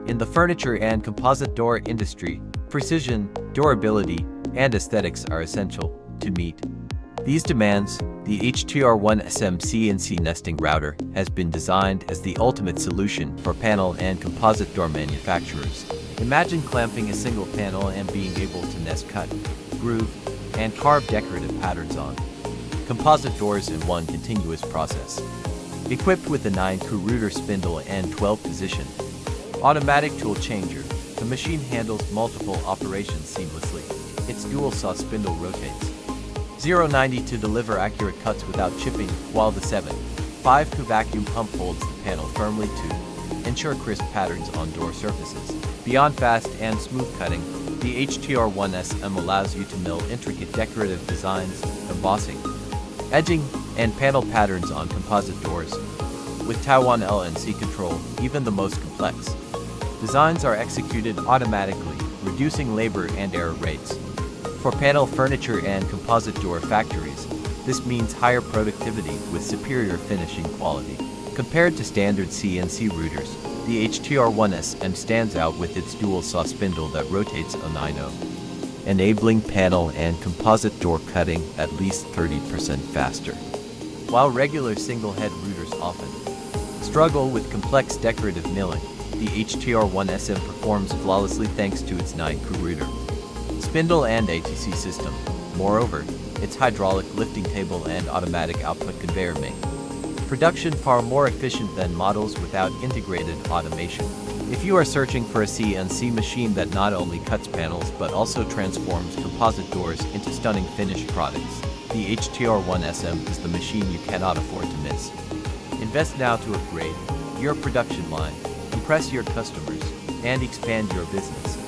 In the furniture and composite door industry, precision, durability, and aesthetics are essential to meet these demands. The HT-R1SM CNC Nesting Router has been designed as the ultimate solution for panel and composite door manufacturers. Imagine clamping a single panel and being able to nest, cut, groove, and carve decorative patterns on composite doors in one continuous process. Equipped with a 9-screw router spindle and 12-position automatic tool changer, the machine handles multiple operations seamlessly. Its dual-saw spindle rotates 0-90 to deliver accurate cuts without chipping, while the 7.5 vacuum pump holds the panel firmly to ensure crisp patterns on door surfaces. Beyond fast and smooth cutting, the HT-R1SM allows you to mill intricate decorative designs, embossing, edging, and panel patterns on composite doors. With Taiwan LNC control, even the most complex designs are executed automatically, reducing labor and error rates. For panel furniture and composite door factories, this means higher productivity with superior finishing quality. Compared to standard CNC routers, the HT-R1SM stands out with its dual-saw spindle that rotates a 90, enabling panel and composite door cutting at least 30% faster. While regular single-head routers often struggle with complex decorative milling, the HT-R1SM performs flawlessly thanks to its 9-screw router spindle and ATC system. Moreover, its hydraulic lifting table and automatic output conveyor make production far more efficient than models without integrated automation. If you are searching for a CNC machine that not only cuts panels but also transforms composite doors into stunning finished products, the HT-R1SM is the machine you cannot afford to miss. Invest now to upgrade your production line, impress your customers, and expand your business.